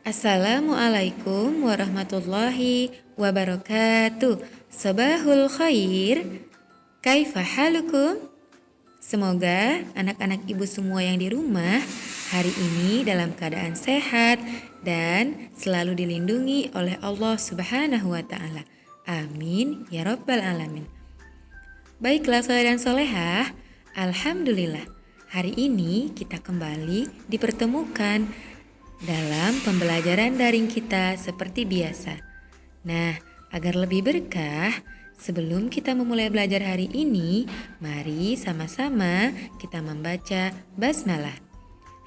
Assalamualaikum warahmatullahi wabarakatuh. Sabahul khair. Kaifa halukum? Semoga anak-anak ibu semua yang di rumah hari ini dalam keadaan sehat dan selalu dilindungi oleh Allah Subhanahu wa taala. Amin ya rabbal alamin. Baiklah soleh dan solehah, alhamdulillah hari ini kita kembali dipertemukan dalam pembelajaran daring kita seperti biasa. Nah, agar lebih berkah, sebelum kita memulai belajar hari ini, mari sama-sama kita membaca basmalah.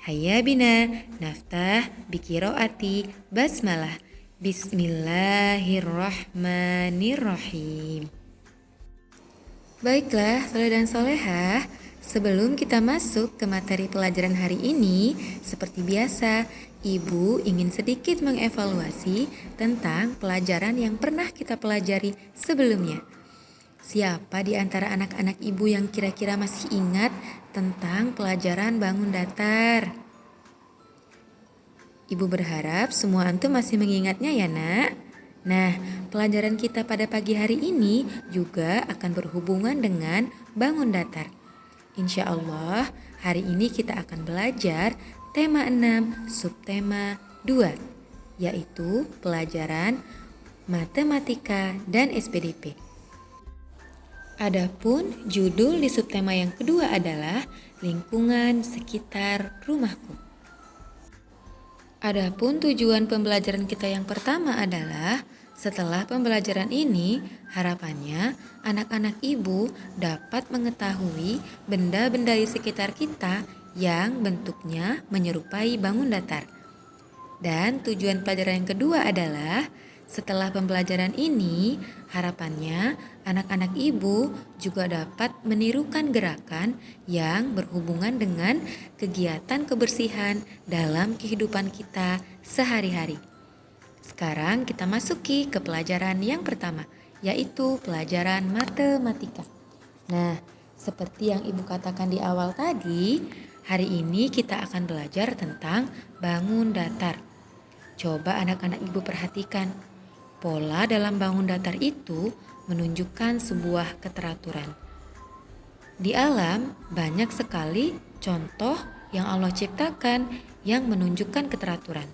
Hayya bina naftah biqiroati basmalah. Bismillahirrahmanirrahim. Baiklah, soleh dan solehah, sebelum kita masuk ke materi pelajaran hari ini, seperti biasa, Ibu ingin sedikit mengevaluasi tentang pelajaran yang pernah kita pelajari sebelumnya. Siapa di antara anak-anak Ibu yang kira-kira masih ingat tentang pelajaran bangun datar? Ibu berharap semua antum masih mengingatnya ya nak. Nah, pelajaran kita pada pagi hari ini juga akan berhubungan dengan bangun datar. Insya Allah, hari ini kita akan belajar tema 6, subtema 2, yaitu pelajaran matematika dan SPDP. Adapun judul di subtema yang kedua adalah lingkungan sekitar rumahku. Adapun tujuan pembelajaran kita yang pertama adalah setelah pembelajaran ini, harapannya anak-anak ibu dapat mengetahui benda-benda di sekitar kita yang bentuknya menyerupai bangun datar. Dan tujuan pelajaran yang kedua adalah setelah pembelajaran ini, harapannya anak-anak ibu juga dapat menirukan gerakan yang berhubungan dengan kegiatan kebersihan dalam kehidupan kita sehari-hari. Sekarang kita masuki ke pelajaran yang pertama, yaitu pelajaran matematika. Nah, seperti yang ibu katakan di awal tadi, hari ini kita akan belajar tentang bangun datar. Coba anak-anak ibu perhatikan. Pola dalam bangun datar itu menunjukkan sebuah keteraturan. Di alam banyak sekali contoh yang Allah ciptakan yang menunjukkan keteraturan.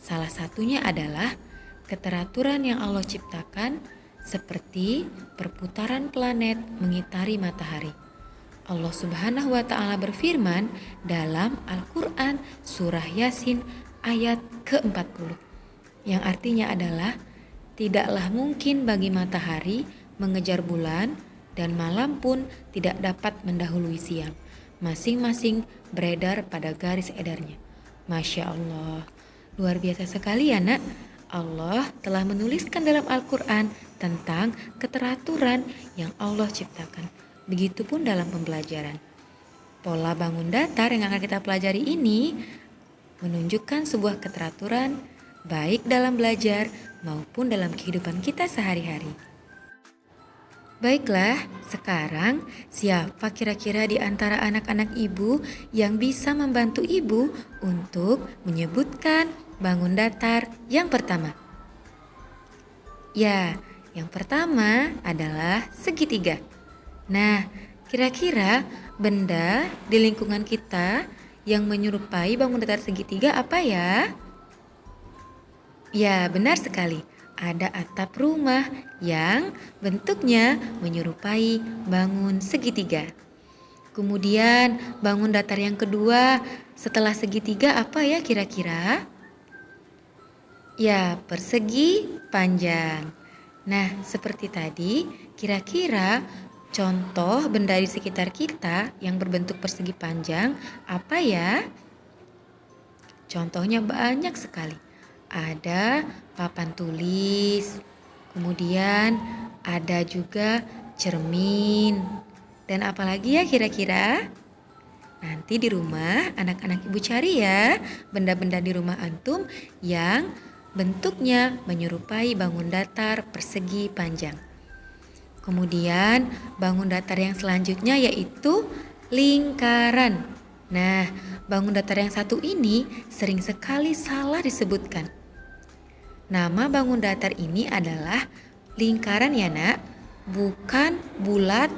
Salah satunya adalah keteraturan yang Allah ciptakan seperti perputaran planet mengitari matahari. Allah Subhanahu wa taala berfirman dalam Al-Qur'an surah Yasin ayat ke-40 yang artinya adalah tidaklah mungkin bagi matahari mengejar bulan dan malam pun tidak dapat mendahului siang. Masing-masing beredar pada garis edarnya. Masya Allah, luar biasa sekali ya nak. Allah telah menuliskan dalam Al-Quran tentang keteraturan yang Allah ciptakan. Begitupun dalam pembelajaran. Pola bangun datar yang akan kita pelajari ini menunjukkan sebuah keteraturan baik dalam belajar maupun dalam kehidupan kita sehari-hari. Baiklah, sekarang siapa kira-kira di antara anak-anak ibu yang bisa membantu ibu untuk menyebutkan bangun datar yang pertama? Ya, yang pertama adalah segitiga. Nah, kira-kira benda di lingkungan kita yang menyerupai bangun datar segitiga apa ya? Ya, benar sekali. Ada atap rumah yang bentuknya menyerupai bangun segitiga. Kemudian bangun datar yang kedua setelah segitiga apa ya kira-kira? Ya, persegi panjang. Nah, seperti tadi, kira-kira contoh benda di sekitar kita yang berbentuk persegi panjang apa ya? Contohnya banyak sekali. Ada papan tulis, kemudian ada juga cermin, dan apalagi ya kira-kira? Nanti di rumah anak-anak ibu cari ya benda-benda di rumah antum yang bentuknya menyerupai bangun datar persegi panjang. Kemudian bangun datar yang selanjutnya yaitu lingkaran. Nah, bangun datar yang satu ini sering sekali salah disebutkan. Nama bangun datar ini adalah lingkaran ya nak, bukan bulat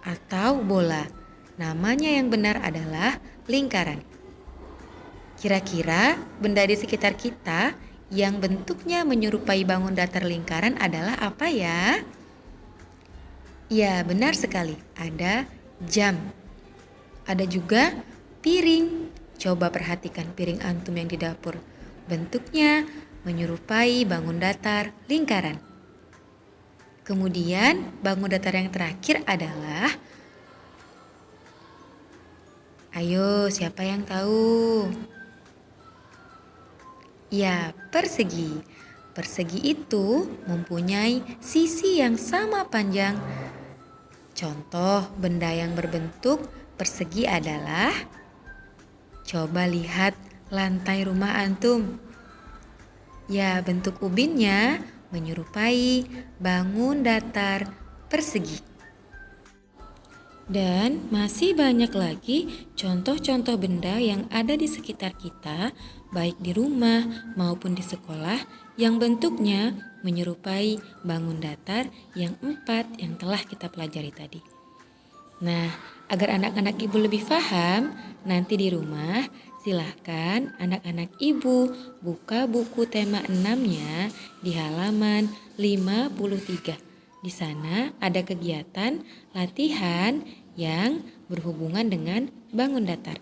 atau bola. Namanya yang benar adalah lingkaran. Kira-kira benda di sekitar kita yang bentuknya menyerupai bangun datar lingkaran adalah apa ya? Ya, benar sekali. Ada jam. Ada juga piring. Coba perhatikan piring antum yang di dapur. Bentuknya menyerupai bangun datar lingkaran. Kemudian bangun datar yang terakhir adalah, ayo siapa yang tahu? Ya, persegi. Persegi itu mempunyai sisi yang sama panjang. Contoh benda yang berbentuk persegi adalah, coba lihat lantai rumah antum. Ya, bentuk ubinnya menyerupai bangun datar persegi. Dan masih banyak lagi contoh-contoh benda yang ada di sekitar kita, baik di rumah maupun di sekolah, yang bentuknya menyerupai bangun datar yang 4 yang telah kita pelajari tadi. Nah, agar anak-anak ibu lebih paham, nanti di rumah silahkan anak-anak ibu buka buku tema 6-nya di halaman 53. Di sana ada kegiatan latihan yang berhubungan dengan bangun datar.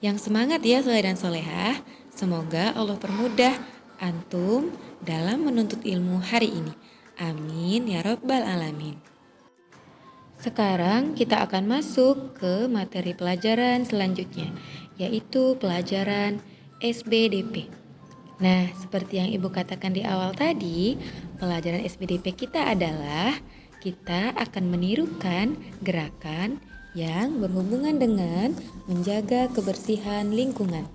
Yang semangat ya soleh dan solehah, semoga Allah permudah antum dalam menuntut ilmu hari ini. Amin ya rabbal alamin. Sekarang kita akan masuk ke materi pelajaran selanjutnya, yaitu pelajaran SBDP. Nah, seperti yang Ibu katakan di awal tadi, pelajaran SBDP kita adalah kita akan menirukan gerakan yang berhubungan dengan menjaga kebersihan lingkungan.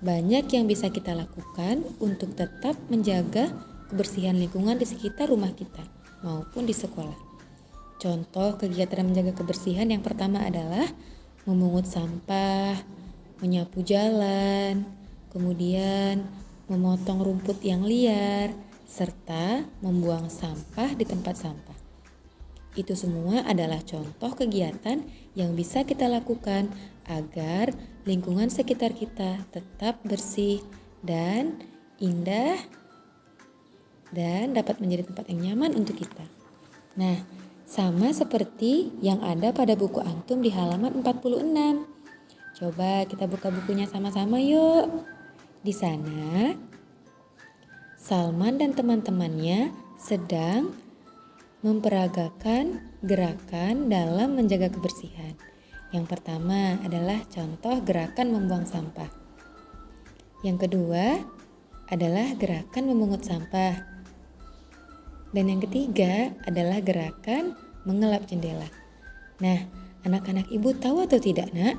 Banyak yang bisa kita lakukan untuk tetap menjaga kebersihan lingkungan di sekitar rumah kita maupun di sekolah. Contoh kegiatan menjaga kebersihan yang pertama adalah memungut sampah, menyapu jalan, kemudian memotong rumput yang liar, serta membuang sampah di tempat sampah. Itu semua adalah contoh kegiatan yang bisa kita lakukan agar lingkungan sekitar kita tetap bersih dan indah dan dapat menjadi tempat yang nyaman untuk kita. Nah, sama seperti yang ada pada buku antum di halaman 46. Coba kita buka bukunya sama-sama yuk. Di sana Salman dan teman-temannya sedang memperagakan gerakan dalam menjaga kebersihan. Yang pertama adalah contoh gerakan membuang sampah. Yang kedua adalah gerakan memungut sampah. Dan yang ketiga adalah gerakan mengelap jendela. Nah, anak-anak ibu tahu atau tidak nak?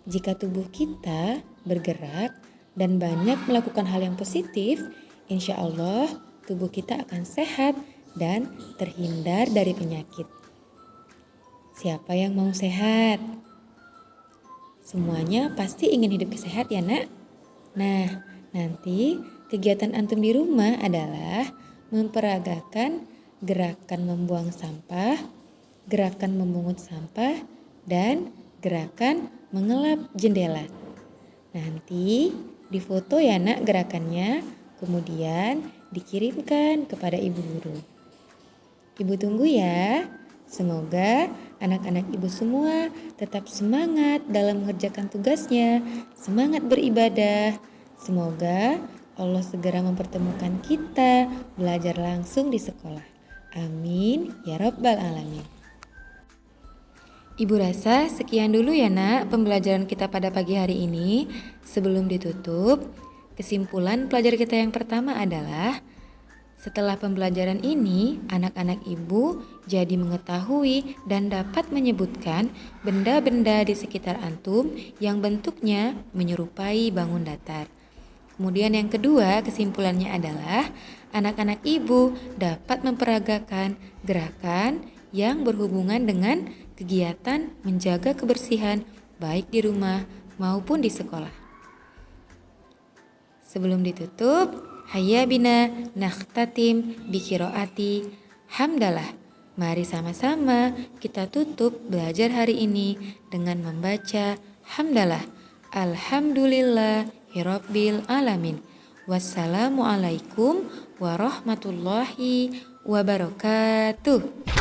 Jika tubuh kita bergerak dan banyak melakukan hal yang positif, insya Allah tubuh kita akan sehat dan terhindar dari penyakit. Siapa yang mau sehat? Semuanya pasti ingin hidup sehat ya nak? Nah, nanti kegiatan antum di rumah adalah memperagakan gerakan membuang sampah, gerakan memungut sampah, dan gerakan mengelap jendela. Nanti difoto ya nak gerakannya, kemudian dikirimkan kepada ibu guru. Ibu tunggu ya. Semoga anak-anak ibu semua tetap semangat dalam mengerjakan tugasnya, semangat beribadah. Semoga Allah segera mempertemukan kita belajar langsung di sekolah. Amin ya rabbal alamin. Ibu rasa sekian dulu ya nak pembelajaran kita pada pagi hari ini. Sebelum ditutup, kesimpulan pelajar kita yang pertama adalah, setelah pembelajaran ini, anak-anak ibu jadi mengetahui dan dapat menyebutkan benda-benda di sekitar antum yang bentuknya menyerupai bangun datar. Kemudian yang kedua, kesimpulannya adalah anak-anak ibu dapat memperagakan gerakan yang berhubungan dengan kegiatan menjaga kebersihan baik di rumah maupun di sekolah. Sebelum ditutup, hayya bina nakhtatim bikiroati hamdalah. Mari sama-sama kita tutup belajar hari ini dengan membaca hamdalah. Alhamdulillahirabbil alamin. Wassalamualaikum warahmatullahi wabarakatuh.